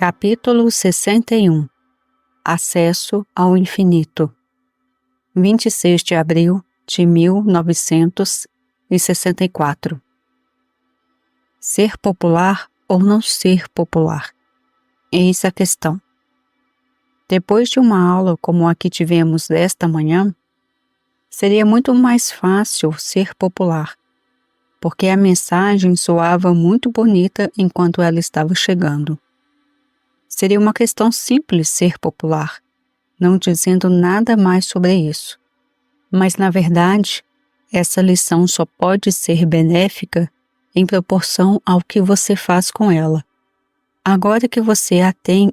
Capítulo 61. Acesso ao Infinito. 26 de abril de 1964. Ser popular ou não ser popular? Eis a questão. Depois de uma aula como a que tivemos desta manhã, seria muito mais fácil ser popular, porque a mensagem soava muito bonita enquanto ela estava chegando. Seria uma questão simples ser popular, não dizendo nada mais sobre isso. Mas, na verdade, essa lição só pode ser benéfica em proporção ao que você faz com ela. Agora que você a tem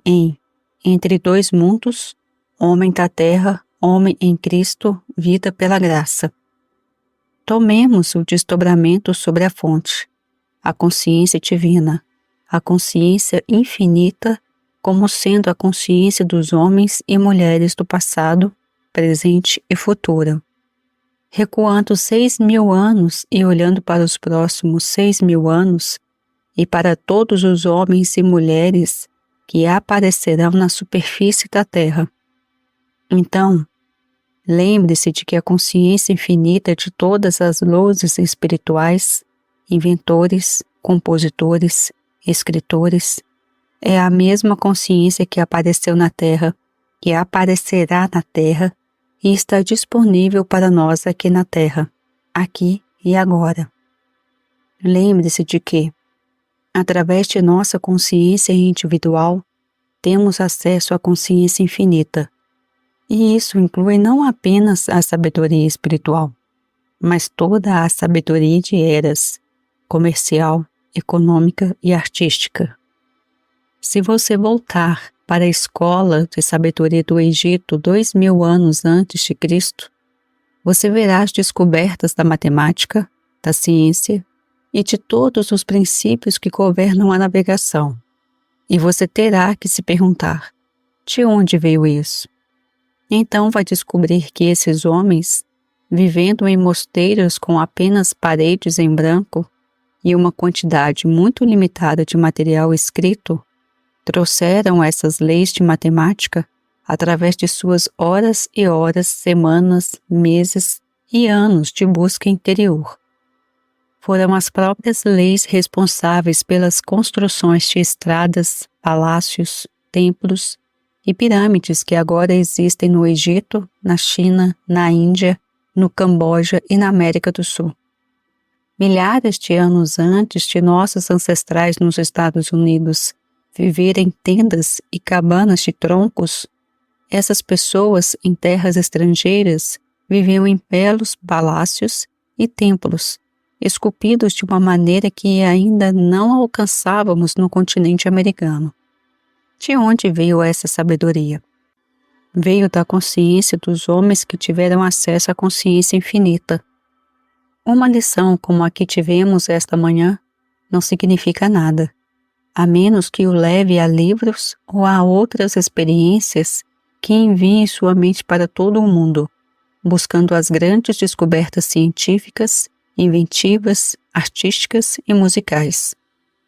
Entre Dois Mundos, Homem da Terra, Homem em Cristo, Vida pela Graça. Tomemos o desdobramento sobre a fonte, a consciência divina, a consciência infinita, como sendo a consciência dos homens e mulheres do passado, presente e futuro. Recuando 6.000 anos e olhando para os próximos 6.000 anos, e para todos os homens e mulheres que aparecerão na superfície da Terra. Então, lembre-se de que a consciência infinita de todas as luzes espirituais, inventores, compositores, escritores, é a mesma consciência que apareceu na Terra, que aparecerá na Terra e está disponível para nós aqui na Terra, aqui e agora. Lembre-se de que, através de nossa consciência individual, temos acesso à consciência infinita, e isso inclui não apenas a sabedoria espiritual, mas toda a sabedoria de eras, comercial, econômica e artística. Se você voltar para a escola de sabedoria do Egito 2.000 anos antes de Cristo, você verá as descobertas da matemática, da ciência e de todos os princípios que governam a navegação. E você terá que se perguntar, de onde veio isso? Então vai descobrir que esses homens, vivendo em mosteiros com apenas paredes em branco e uma quantidade muito limitada de material escrito, trouxeram essas leis de matemática através de suas horas e horas, semanas, meses e anos de busca interior. Foram as próprias leis responsáveis pelas construções de estradas, palácios, templos e pirâmides que agora existem no Egito, na China, na Índia, no Camboja e na América do Sul. Milhares de anos antes de nossos ancestrais nos Estados Unidos viver em tendas e cabanas de troncos, essas pessoas em terras estrangeiras viviam em belos palácios e templos, esculpidos de uma maneira que ainda não alcançávamos no continente americano. De onde veio essa sabedoria? Veio da consciência dos homens que tiveram acesso à consciência infinita. Uma lição como a que tivemos esta manhã não significa nada, a menos que o leve a livros ou a outras experiências que enviem sua mente para todo o mundo, buscando as grandes descobertas científicas, inventivas, artísticas e musicais.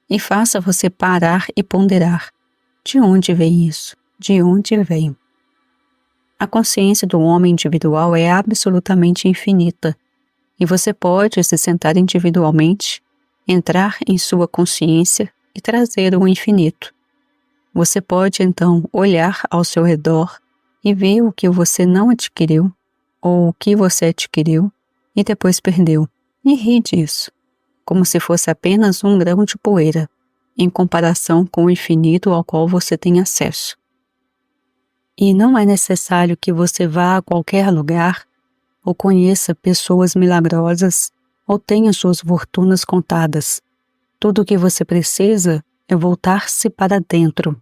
E faça você parar e ponderar. De onde vem isso? De onde vem? A consciência do homem individual é absolutamente infinita, e você pode se sentar individualmente, entrar em sua consciência e trazer o infinito. Você pode, então, olhar ao seu redor e ver o que você não adquiriu, ou o que você adquiriu e depois perdeu, e rir disso, como se fosse apenas um grão de poeira, em comparação com o infinito ao qual você tem acesso. E não é necessário que você vá a qualquer lugar, ou conheça pessoas milagrosas, ou tenha suas fortunas contadas. Tudo o que você precisa é voltar-se para dentro.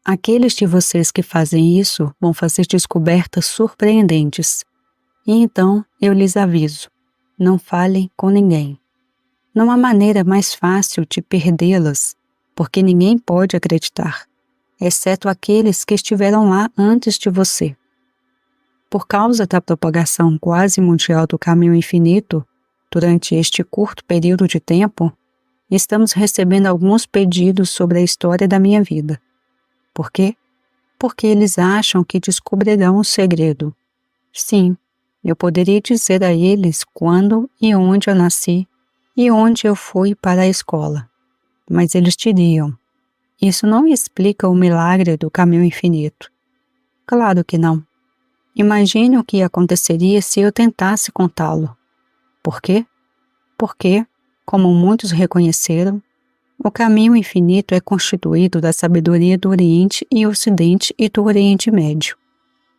Aqueles de vocês que fazem isso vão fazer descobertas surpreendentes. E então eu lhes aviso, não falem com ninguém. Não há maneira mais fácil de perdê-las, porque ninguém pode acreditar, exceto aqueles que estiveram lá antes de você. Por causa da propagação quase mundial do caminho infinito, durante este curto período de tempo, estamos recebendo alguns pedidos sobre a história da minha vida. Por quê? Porque eles acham que descobrirão o segredo. Sim, eu poderia dizer a eles quando e onde eu nasci e onde eu fui para a escola. Mas eles diriam: isso não explica o milagre do caminho infinito. Claro que não. Imagine o que aconteceria se eu tentasse contá-lo. Por quê? Porque, como muitos reconheceram, o caminho infinito é constituído da sabedoria do Oriente e Ocidente e do Oriente Médio.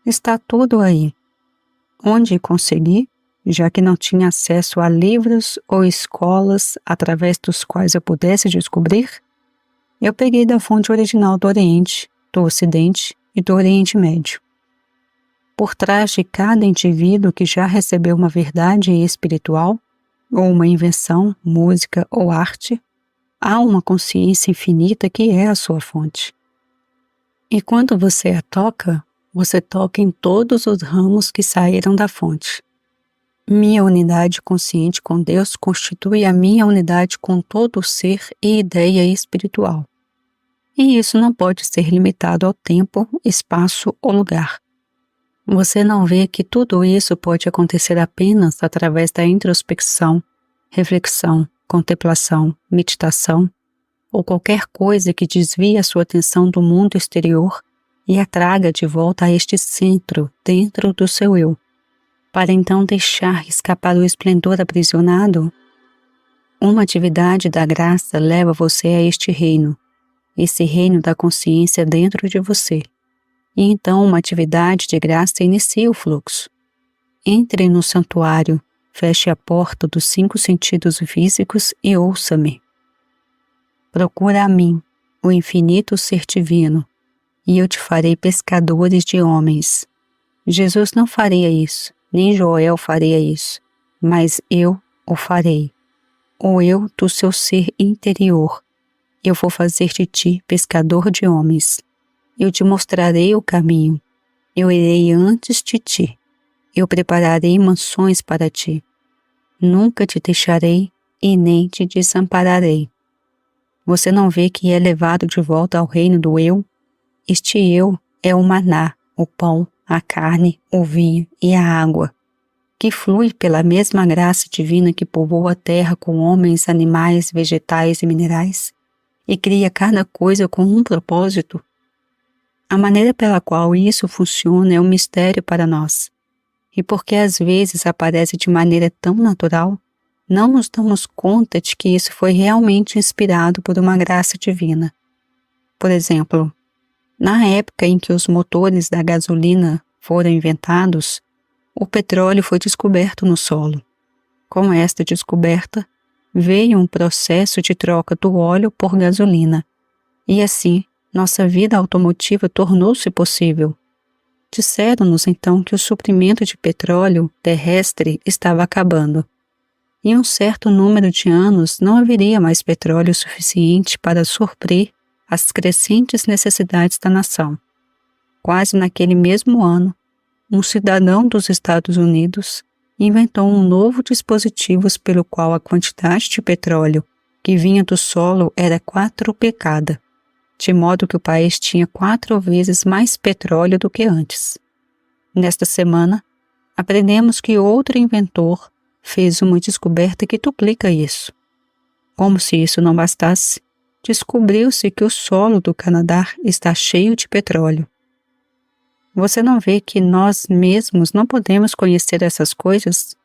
Está tudo aí. Onde consegui, já que não tinha acesso a livros ou escolas através dos quais eu pudesse descobrir, eu peguei da fonte original do Oriente, do Ocidente e do Oriente Médio. Por trás de cada indivíduo que já recebeu uma verdade espiritual, ou uma invenção, música ou arte, há uma consciência infinita que é a sua fonte. E quando você a toca, você toca em todos os ramos que saíram da fonte. Minha unidade consciente com Deus constitui a minha unidade com todo o ser e ideia espiritual. E isso não pode ser limitado ao tempo, espaço ou lugar. Você não vê que tudo isso pode acontecer apenas através da introspecção, reflexão, contemplação, meditação, ou qualquer coisa que desvie a sua atenção do mundo exterior e a traga de volta a este centro dentro do seu eu, para então deixar escapar o esplendor aprisionado? Uma atividade da graça leva você a este reino, esse reino da consciência dentro de você. E então uma atividade de graça inicia o fluxo. Entre no santuário, feche a porta dos 5 sentidos físicos e ouça-me. Procura a mim, o infinito ser divino, e eu te farei pescadores de homens. Jesus não faria isso, nem Joel faria isso, mas eu o farei. O eu do seu ser interior. Eu vou fazer de ti pescador de homens. Eu te mostrarei o caminho. Eu irei antes de ti. Eu prepararei mansões para ti. Nunca te deixarei e nem te desampararei. Você não vê que é levado de volta ao reino do eu? Este eu é o maná, o pão, a carne, o vinho e a água, que flui pela mesma graça divina que povoa a terra com homens, animais, vegetais e minerais, e cria cada coisa com um propósito. A maneira pela qual isso funciona é um mistério para nós, e porque às vezes aparece de maneira tão natural, não nos damos conta de que isso foi realmente inspirado por uma graça divina. Por exemplo, na época em que os motores da gasolina foram inventados, o petróleo foi descoberto no solo. Com esta descoberta, veio um processo de troca do óleo por gasolina, e assim, nossa vida automotiva tornou-se possível. Disseram-nos então que o suprimento de petróleo terrestre estava acabando. Em um certo número de anos não haveria mais petróleo suficiente para suprir as crescentes necessidades da nação. Quase naquele mesmo ano, um cidadão dos Estados Unidos inventou um novo dispositivo pelo qual a quantidade de petróleo que vinha do solo era quadruplicada, de modo que o país tinha 4 vezes mais petróleo do que antes. Nesta semana, aprendemos que outro inventor fez uma descoberta que duplica isso. Como se isso não bastasse, descobriu-se que o solo do Canadá está cheio de petróleo. Você não vê que nós mesmos não podemos conhecer essas coisas,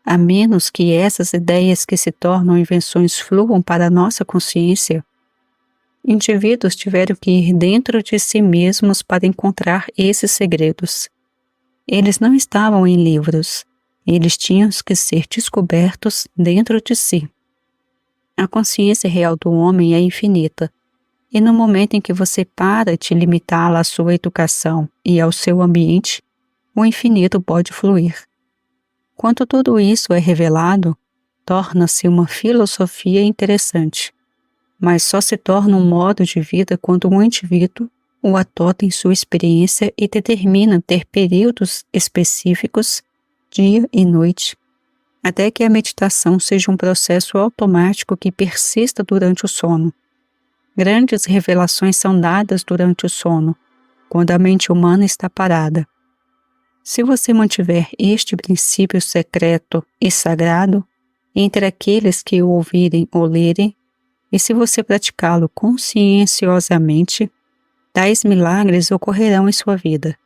a menos que essas ideias que se tornam invenções fluam para a nossa consciência? Indivíduos tiveram que ir dentro de si mesmos para encontrar esses segredos. Eles não estavam em livros, eles tinham que ser descobertos dentro de si. A consciência real do homem é infinita, e no momento em que você para de limitá-la à sua educação e ao seu ambiente, o infinito pode fluir. Quando tudo isso é revelado, torna-se uma filosofia interessante, mas só se torna um modo de vida quando um indivíduo o adota em sua experiência e determina ter períodos específicos, dia e noite, até que a meditação seja um processo automático que persista durante o sono. Grandes revelações são dadas durante o sono, quando a mente humana está parada. Se você mantiver este princípio secreto e sagrado entre aqueles que o ouvirem ou lerem, e se você praticá-lo conscienciosamente, tais milagres ocorrerão em sua vida,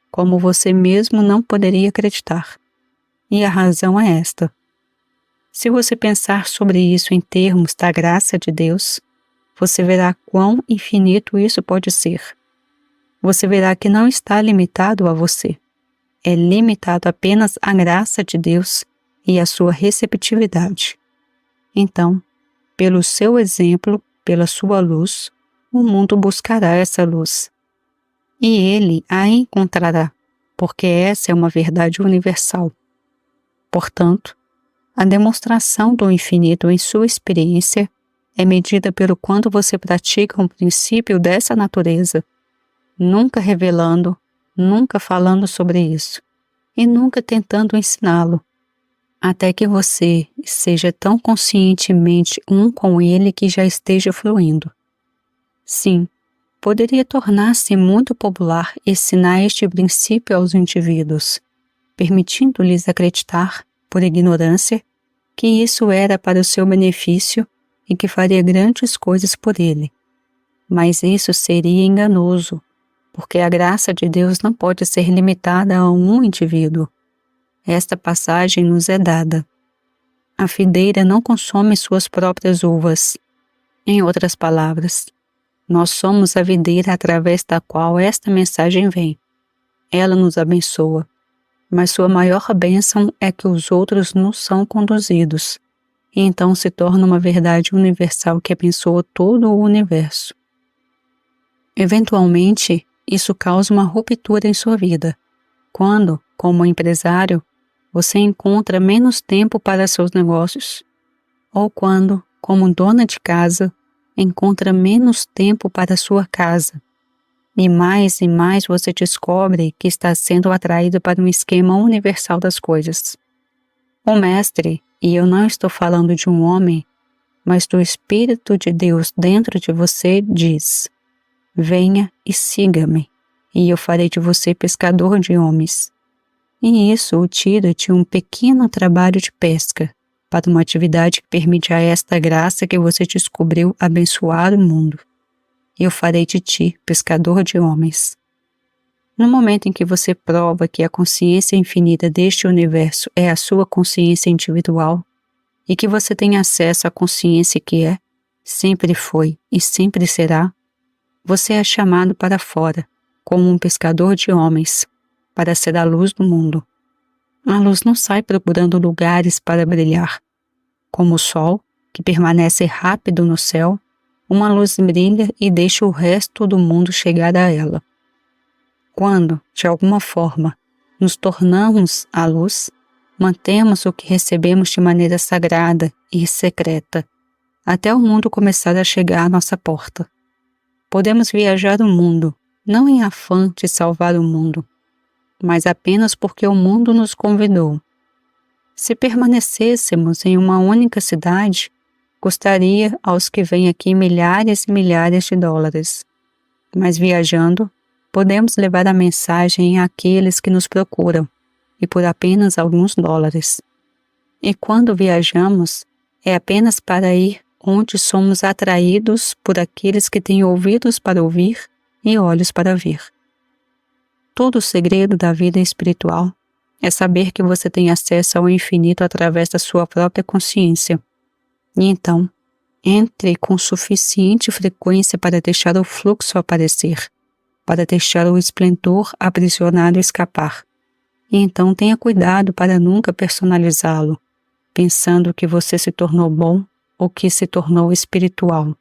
como você mesmo não poderia acreditar. E a razão é esta. Se você pensar sobre isso em termos da graça de Deus, você verá quão infinito isso pode ser. Você verá que não está limitado a você. É limitado apenas à graça de Deus e à sua receptividade. Então, pelo seu exemplo, pela sua luz, o mundo buscará essa luz. E ele a encontrará, porque essa é uma verdade universal. Portanto, a demonstração do infinito em sua experiência é medida pelo quanto você pratica um princípio dessa natureza, nunca revelando, nunca falando sobre isso, e nunca tentando ensiná-lo, até que você seja tão conscientemente um com ele que já esteja fluindo. Sim, poderia tornar-se muito popular ensinar este princípio aos indivíduos, permitindo-lhes acreditar, por ignorância, que isso era para o seu benefício e que faria grandes coisas por ele. Mas isso seria enganoso, porque a graça de Deus não pode ser limitada a um indivíduo. Esta passagem nos é dada. A videira não consome suas próprias uvas. Em outras palavras, nós somos a videira através da qual esta mensagem vem. Ela nos abençoa, mas sua maior bênção é que os outros nos são conduzidos, e então se torna uma verdade universal que abençoa todo o universo. Eventualmente, isso causa uma ruptura em sua vida, quando, como empresário, você encontra menos tempo para seus negócios, ou quando, como dona de casa, encontra menos tempo para sua casa. E mais você descobre que está sendo atraído para um esquema universal das coisas. O Mestre, e eu não estou falando de um homem, mas do Espírito de Deus dentro de você, diz: venha e siga-me, e eu farei de você pescador de homens. E isso o tira de um pequeno trabalho de pesca, para uma atividade que permite a esta graça que você descobriu abençoar o mundo. Eu farei de ti pescador de homens. No momento em que você prova que a consciência infinita deste universo é a sua consciência individual, e que você tem acesso à consciência que é, sempre foi e sempre será, você é chamado para fora, como um pescador de homens, para ser a luz do mundo. A luz não sai procurando lugares para brilhar. Como o sol, que permanece rápido no céu, uma luz brilha e deixa o resto do mundo chegar a ela. Quando, de alguma forma, nos tornamos a luz, mantemos o que recebemos de maneira sagrada e secreta, até o mundo começar a chegar à nossa porta. Podemos viajar o mundo, não em afã de salvar o mundo, mas apenas porque o mundo nos convidou. Se permanecêssemos em uma única cidade, custaria aos que vêm aqui milhares e milhares de dólares. Mas viajando, podemos levar a mensagem àqueles que nos procuram, e por apenas alguns dólares. E quando viajamos, é apenas para ir onde somos atraídos por aqueles que têm ouvidos para ouvir e olhos para ver. Todo o segredo da vida espiritual é saber que você tem acesso ao infinito através da sua própria consciência. E então, entre com suficiente frequência para deixar o fluxo aparecer, para deixar o esplendor aprisionado escapar. E então tenha cuidado para nunca personalizá-lo, pensando que você se tornou bom ou que se tornou espiritual.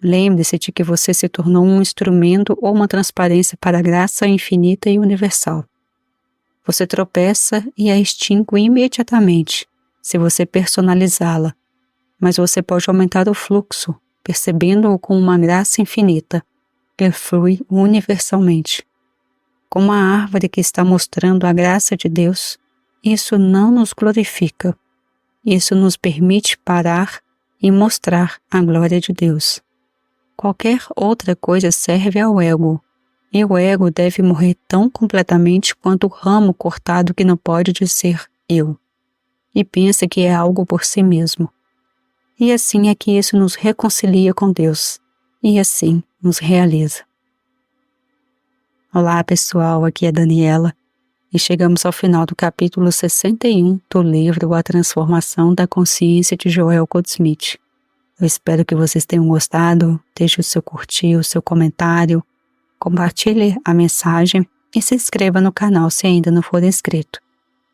Lembre-se de que você se tornou um instrumento ou uma transparência para a graça infinita e universal. Você tropeça e a extingue imediatamente, se você personalizá-la, mas você pode aumentar o fluxo, percebendo-o com uma graça infinita, que flui universalmente. Como a árvore que está mostrando a graça de Deus, isso não nos glorifica. Isso nos permite parar e mostrar a glória de Deus. Qualquer outra coisa serve ao ego, e o ego deve morrer tão completamente quanto o ramo cortado que não pode dizer eu, e pensa que é algo por si mesmo. E assim é que isso nos reconcilia com Deus, e assim nos realiza. Olá pessoal, aqui é Daniela, e chegamos ao final do capítulo 61 do livro A Transformação da Consciência de Joel Goldsmith. Eu espero que vocês tenham gostado, deixe o seu curtir, o seu comentário, compartilhe a mensagem e se inscreva no canal se ainda não for inscrito.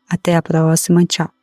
Até a próxima, tchau.